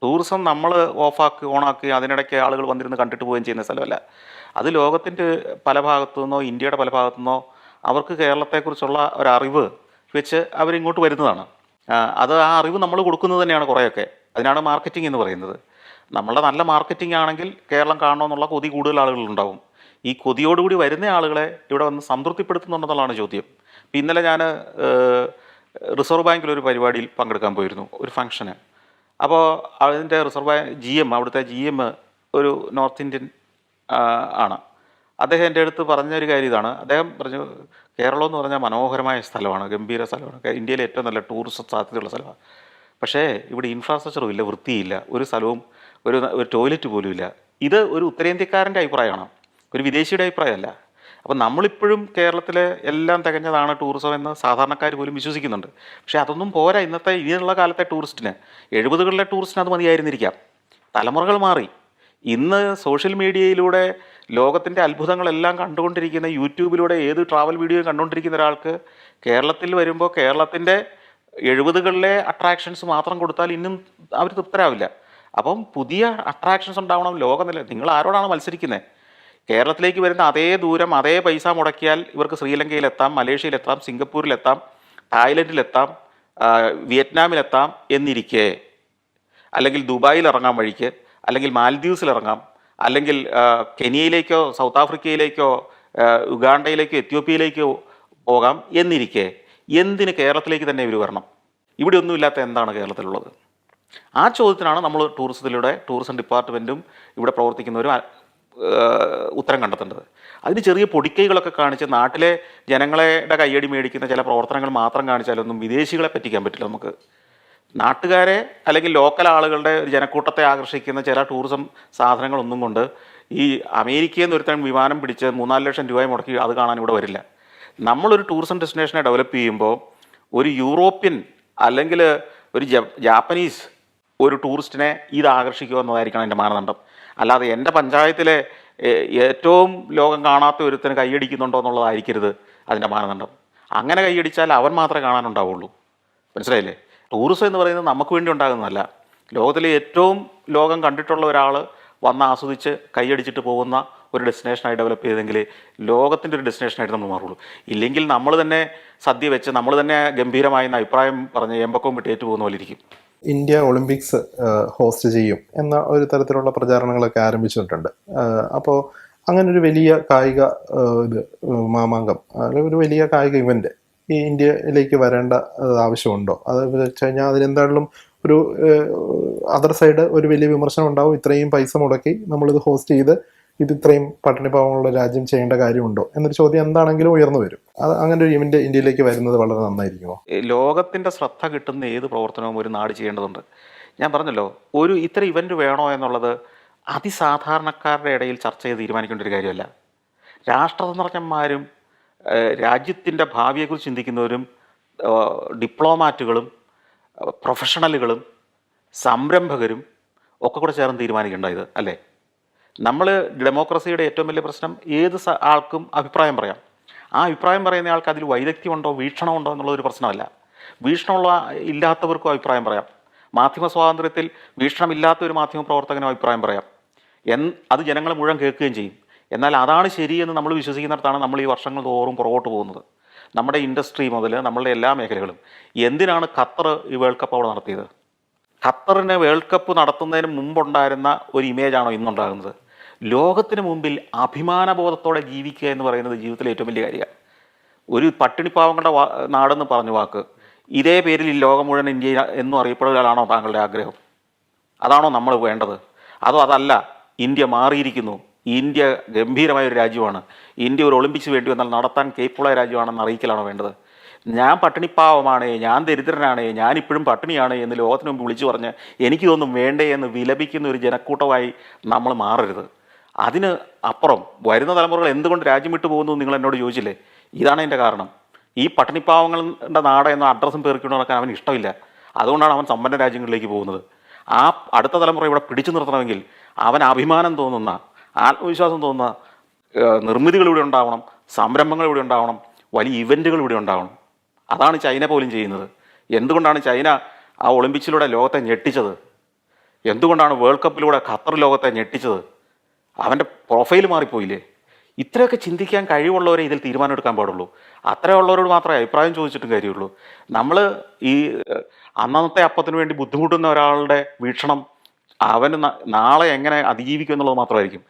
Tourism നമ്മൾ ഓണാക്കി അതിനിടയ്ക്ക് ആളുകൾ വന്നിരുന്ന് കണ്ടിട്ട് പോവുകയും ചെയ്യുന്ന സ്ഥലമല്ല. അത് ലോകത്തിൻ്റെ പല ഭാഗത്തു നിന്നോ ഇന്ത്യയുടെ പല ഭാഗത്തു നിന്നോ അവർക്ക് കേരളത്തെക്കുറിച്ചുള്ള ഒരറിവ് വെച്ച് അവരിങ്ങോട്ട് വരുന്നതാണ്. അത് ആ അറിവ് നമ്മൾ കൊടുക്കുന്നത് തന്നെയാണ് കുറേയൊക്കെ. അതിനാണ് മാർക്കറ്റിംഗ് എന്ന് പറയുന്നത്. നമ്മളുടെ നല്ല മാർക്കറ്റിംഗ് ആണെങ്കിൽ കേരളം കാണണമെന്നുള്ള കൊതി കൂടുതൽ ആളുകളുണ്ടാവും. ഈ കൊതിയോടുകൂടി വരുന്ന ആളുകളെ ഇവിടെ വന്ന് സംതൃപ്തിപ്പെടുത്തുന്നുണ്ടെന്നുള്ളതാണ് ചോദ്യം. ഇപ്പം ഇന്നലെ ഞാൻ റിസർവ് ബാങ്കിലൊരു പരിപാടിയിൽ പങ്കെടുക്കാൻ പോയിരുന്നു, ഒരു ഫംഗ്ഷന്. അപ്പോൾ അതിൻ്റെ റിസർവ് ബാങ്ക് അവിടുത്തെ GM ഒരു നോർത്ത് ഇന്ത്യൻ ആണ്. അദ്ദേഹം എൻ്റെ അടുത്ത് പറഞ്ഞൊരു കാര്യം ഇതാണ്. അദ്ദേഹം പറഞ്ഞു, കേരളം എന്ന് പറഞ്ഞാൽ മനോഹരമായ സ്ഥലമാണ്, ഗംഭീര സ്ഥലമാണ്, ഇന്ത്യയിലെ ഏറ്റവും നല്ല ടൂറിസ്റ്റ് സാധ്യതയുള്ള സ്ഥലമാണ്. പക്ഷേ ഇവിടെ ഇൻഫ്രാസ്ട്രക്ചറും ഇല്ല, വൃത്തിയില്ല, ഒരു സ്ഥലവും ഒരു ടോയ്ലറ്റ് പോലും ഇല്ല. ഇത് ഒരു ഉത്തരേന്ത്യക്കാരൻ്റെ അഭിപ്രായമാണ്, ഒരു വിദേശിയുടെ അഭിപ്രായമല്ല. അപ്പം നമ്മളിപ്പോഴും കേരളത്തിലെ എല്ലാം തികഞ്ഞതാണ് ടൂറിസം എന്ന് സാധാരണക്കാർ പോലും വിശ്വസിക്കുന്നുണ്ട്. പക്ഷേ അതൊന്നും പോരാ. ഇനിയുള്ള കാലത്തെ ടൂറിസ്റ്റിന്, 70കളിലെ ടൂറിസ്റ്റിന് അത് മതിയായിരുന്നിരിക്കാം. തലമുറകൾ മാറി. ഇന്ന് സോഷ്യൽ മീഡിയയിലൂടെ ലോകത്തിൻ്റെ അത്ഭുതങ്ങളെല്ലാം കണ്ടുകൊണ്ടിരിക്കുന്ന, യൂട്യൂബിലൂടെ ഏത് ട്രാവൽ വീഡിയോ കണ്ടുകൊണ്ടിരിക്കുന്ന ഒരാൾക്ക് കേരളത്തിൽ വരുമ്പോൾ കേരളത്തിൻ്റെ 70കളിലെ അട്രാക്ഷൻസ് മാത്രം കൊടുത്താൽ ഇന്നും അവർ തൃപ്തരാവില്ല. അപ്പം പുതിയ അട്രാക്ഷൻസ് ഉണ്ടാവണം. ലോകനില നിങ്ങൾ ആരോടാണ് മത്സരിക്കുന്നത്? കേരളത്തിലേക്ക് വരുന്ന അതേ ദൂരം അതേ പൈസ മുടക്കിയാൽ ഇവർക്ക് ശ്രീലങ്കയിലെത്താം, മലേഷ്യയിലെത്താം, സിംഗപ്പൂരിലെത്താം, തായ്ലൻഡിലെത്താം, വിയറ്റ്നാമിലെത്താം എന്നിരിക്കെ, അല്ലെങ്കിൽ ദുബായിൽ ഇറങ്ങാൻ വഴിക്ക്, അല്ലെങ്കിൽ മാൽദീവ്സിൽ ഇറങ്ങാം, അല്ലെങ്കിൽ കെനിയയിലേക്കോ സൗത്ത് ആഫ്രിക്കയിലേക്കോ ഉഗാണ്ടയിലേക്കോ എത്യോപ്യയിലേക്കോ പോകാം എന്നിരിക്കെ എന്തിന് കേരളത്തിലേക്ക് തന്നെ ഇവർ വരണം? ഇവിടെ ഒന്നുമില്ലാത്ത എന്താണ് കേരളത്തിലുള്ളത്? ആ ചോദ്യത്തിനാണ് നമ്മൾ ടൂറിസം ഡിപ്പാർട്ട്മെൻറ്റും ഇവിടെ പ്രവർത്തിക്കുന്നവരും ഉത്തരം കണ്ടെത്തേണ്ടത്. അതിന് ചെറിയ പൊടിക്കൈകളൊക്കെ കാണിച്ച് നാട്ടിലെ ജനങ്ങളുടെ കയ്യടി മേടിക്കുന്ന ചില പ്രവർത്തനങ്ങൾ മാത്രം കാണിച്ചാലൊന്നും വിദേശികളെ പറ്റിക്കാൻ പറ്റില്ല. നമുക്ക് നാട്ടുകാരെ അല്ലെങ്കിൽ ലോക്കൽ ആളുകളുടെ ഒരു ജനക്കൂട്ടത്തെ ആകർഷിക്കുന്ന ചില ടൂറിസം സാധനങ്ങളൊന്നും കൊണ്ട് ഈ അമേരിക്കയിൽ നിന്ന് ഒരുത്തൻ വിമാനം പിടിച്ച് 3-4 ലക്ഷം രൂപ മുടക്കി അത് കാണാൻ ഇവിടെ വരില്ല. നമ്മളൊരു ടൂറിസം ഡെസ്റ്റിനേഷനെ ഡെവലപ്പ് ചെയ്യുമ്പോൾ ഒരു യൂറോപ്യൻ അല്ലെങ്കിൽ ഒരു ജാപ്പനീസ് ഒരു ടൂറിസ്റ്റിനെ ഇത് ആകർഷിക്കുക എന്നതായിരിക്കണം എൻ്റെ മാനദണ്ഡം. അല്ലാതെ എൻ്റെ പഞ്ചായത്തിലെ ഏറ്റവും ലോകം കാണാത്ത ഒരുത്തന് കൈയടിക്കുന്നുണ്ടോ എന്നുള്ളതായിരിക്കരുത് അതിൻ്റെ മാനദണ്ഡം. അങ്ങനെ കൈയടിച്ചാൽ അവൻ മാത്രമേ കാണാനുണ്ടാവുള്ളൂ. മനസ്സിലായില്ലേ? ടൂറിസം എന്ന് പറയുന്നത് നമുക്ക് വേണ്ടി ഉണ്ടാകുന്നതല്ല. ലോകത്തിലെ ഏറ്റവും ലോകം കണ്ടിട്ടുള്ള ഒരാൾ വന്ന് ആസ്വദിച്ച് കൈയടിച്ചിട്ട് പോകുന്ന ഒരു ഡെസ്റ്റിനേഷനായി ഡെവലപ്പ് ചെയ്തെങ്കിൽ ലോകത്തിൻ്റെ ഒരു ഡെസ്റ്റിനേഷനായിട്ട് നമ്മൾ മാറുള്ളൂ. ഇല്ലെങ്കിൽ നമ്മൾ തന്നെ സദ്യ വെച്ച് നമ്മൾ തന്നെ ഗംഭീരമായി അഭിപ്രായം പറഞ്ഞ് ഏമ്പക്കവും വിട്ട് ഏറ്റുപോകുന്ന പോലെ ഇരിക്കും. ഇന്ത്യ ഒളിമ്പിക്സ് ഹോസ്റ്റ് ചെയ്യും എന്ന ഒരു തരത്തിലുള്ള പ്രചാരണങ്ങളൊക്കെ ആരംഭിച്ചിട്ടുണ്ട്. അപ്പോൾ അങ്ങനെ ഒരു വലിയ കായിക മാമാങ്കം അല്ലെങ്കിൽ ഒരു വലിയ കായിക ഇവന്റ് ഈ ഇന്ത്യയിലേക്ക് വരേണ്ട ആവശ്യമുണ്ടോ? അത് വെച്ച് കഴിഞ്ഞാൽ അതിനെന്തായാലും ഒരു അതർ സൈഡ് ഒരു വലിയ വിമർശനം ഉണ്ടാവും. ഇത്രയും പൈസ മുടക്കി നമ്മളിത് ഹോസ്റ്റ് ചെയ്ത് ഇത് ഇത്രയും പട്ടിണിപ്പാവമുള്ള രാജ്യം ചെയ്യേണ്ട കാര്യമുണ്ടോ എന്നൊരു ചോദ്യം എന്താണെങ്കിലും ഉയർന്നു വരും. അത് അങ്ങനെ ഒരു ഇവന്റ് ഇന്ത്യയിലേക്ക് വരുന്നത് വളരെ നന്നായിരിക്കുമോ? ലോകത്തിൻ്റെ ശ്രദ്ധ കിട്ടുന്ന ഏത് പ്രവർത്തനവും ഒരു നാട് ചെയ്യേണ്ടതുണ്ട്. ഞാൻ പറഞ്ഞല്ലോ, ഇത്ര ഇവന്റ് വേണോ എന്നുള്ളത് അതിസാധാരണക്കാരുടെ ഇടയിൽ ചർച്ച ചെയ്ത് തീരുമാനിക്കേണ്ട ഒരു കാര്യമല്ല. രാഷ്ട്രതന്ത്രജ്ഞന്മാരും രാജ്യത്തിൻ്റെ ഭാവിയെക്കുറിച്ച് ചിന്തിക്കുന്നവരും ഡിപ്ലോമാറ്റുകളും പ്രൊഫഷണലുകളും സംരംഭകരും ഒക്കെ കൂടെ ചേർന്ന് തീരുമാനിക്കേണ്ട ഇത് അല്ലേ? നമ്മൾ ഡെമോക്രസിയുടെ ഏറ്റവും വലിയ പ്രശ്നം ഏത് ആൾക്കും അഭിപ്രായം പറയാം. ആ അഭിപ്രായം പറയുന്ന ആൾക്ക് അതിൽ വൈദഗ്ധ്യമുണ്ടോ വീക്ഷണമുണ്ടോ എന്നുള്ളതൊരു പ്രശ്നമല്ല. വീക്ഷണമുള്ള ഇല്ലാത്തവർക്കും അഭിപ്രായം പറയാം. മാധ്യമ സ്വാതന്ത്ര്യത്തിൽ വീക്ഷണമില്ലാത്ത ഒരു മാധ്യമ പ്രവർത്തകനും അഭിപ്രായം പറയാം. അത് ജനങ്ങൾ മുഴുവൻ കേൾക്കുകയും ചെയ്യും. എന്നാൽ അതാണ് ശരിയെന്ന് നമ്മൾ വിശ്വസിക്കുന്നിടത്താണ് നമ്മൾ ഈ വർഷങ്ങൾ തോറും പുറകോട്ട് പോകുന്നത്. നമ്മുടെ ഇൻഡസ്ട്രി മുതൽ നമ്മളുടെ എല്ലാ മേഖലകളും. എന്തിനാണ് ഖത്തർ ഈ വേൾഡ് കപ്പ് അവിടെ നടത്തിയത്? ഖത്തറിന് വേൾഡ് കപ്പ് നടത്തുന്നതിന് മുമ്പുണ്ടായിരുന്ന ഒരു ഇമേജാണോ ഇന്നുണ്ടാകുന്നത്? ലോകത്തിന് മുമ്പിൽ അഭിമാനബോധത്തോടെ ജീവിക്കുക എന്ന് പറയുന്നത് ജീവിതത്തിലെ ഏറ്റവും വലിയ കാര്യമാണ്. ഒരു പട്ടിണിപ്പാവങ്ങളുടെ നാടെന്ന് പറഞ്ഞ വാക്ക് ഇതേ പേരിൽ ഈ ലോകം മുഴുവൻ ഇന്ത്യ എന്നും അറിയപ്പെടുകയാണോ താങ്കളുടെ ആഗ്രഹം? അതാണോ നമ്മൾ വേണ്ടത്? അതല്ല, ഇന്ത്യ മാറിയിരിക്കുന്നു, ഇന്ത്യ ഗംഭീരമായ ഒരു രാജ്യമാണ്, ഇന്ത്യ ഒരു ഒളിമ്പിക്സ് വേണ്ടി വന്നാൽ നടത്താൻ കേപ്പുള്ള രാജ്യമാണെന്ന് അറിയിക്കലാണോ വേണ്ടത്? ഞാൻ പട്ടിണിപ്പാവമാണ്, ഞാൻ ദരിദ്രനാണ്, ഞാനിപ്പോഴും പട്ടിണിയാണ് എന്ന് ലോകത്തിന് മുമ്പ് വിളിച്ചു പറഞ്ഞ് എനിക്കിതൊന്നും വേണ്ടേ എന്ന് വിലപിക്കുന്ന ഒരു ജനക്കൂട്ടമായി നമ്മൾ മാറരുത്. അതിന് അപ്പുറം വരുന്ന തലമുറകൾ എന്തുകൊണ്ട് രാജ്യം വിട്ടു പോകുന്നു നിങ്ങൾ എന്നോട് ചോദിച്ചില്ലേ? ഇതാണ് എൻ്റെ കാരണം. ഈ പട്ടിണിപ്പാവങ്ങളുടെ നാട് എന്ന അഡ്രസ്സും പേർക്കൊണ്ട് നടക്കാൻ അവന് ഇഷ്ടമില്ല. അതുകൊണ്ടാണ് അവൻ സമ്പന്ന രാജ്യങ്ങളിലേക്ക് പോകുന്നത്. ആ അടുത്ത തലമുറ ഇവിടെ പിടിച്ചു നിർത്തണമെങ്കിൽ അവൻ അഭിമാനം തോന്നുന്ന, ആത്മവിശ്വാസം തോന്നുന്ന നിർമ്മിതികൾ ഇവിടെ ഉണ്ടാവണം, സംരംഭങ്ങൾ ഇവിടെ ഉണ്ടാവണം, വലിയ ഇവൻറ്റുകൾ ഇവിടെ ഉണ്ടാവണം. അതാണ് ചൈന പോലും ചെയ്യുന്നത്. എന്തുകൊണ്ടാണ് ചൈന ആ ഒളിമ്പിക്സിലൂടെ ലോകത്തെ ഞെട്ടിച്ചത്? എന്തുകൊണ്ടാണ് വേൾഡ് കപ്പിലൂടെ ഖത്തർ ലോകത്തെ ഞെട്ടിച്ചത്? അവൻ്റെ പ്രൊഫൈൽ മാറിപ്പോയില്ലേ? ഇത്രയൊക്കെ ചിന്തിക്കാൻ കഴിവുള്ളവരെ ഇതിൽ തീരുമാനമെടുക്കാൻ പാടുള്ളൂ. അത്രയുള്ളവരോട് മാത്രമേ അഭിപ്രായം ചോദിച്ചിട്ടും കാര്യമുള്ളൂ. നമ്മൾ ഈ അന്നന്നത്തെ അപ്പത്തിന് വേണ്ടി ബുദ്ധിമുട്ടുന്ന ഒരാളുടെ വീക്ഷണം അവന് നാളെ എങ്ങനെ അതിജീവിക്കും എന്നുള്ളത് മാത്രമായിരിക്കും.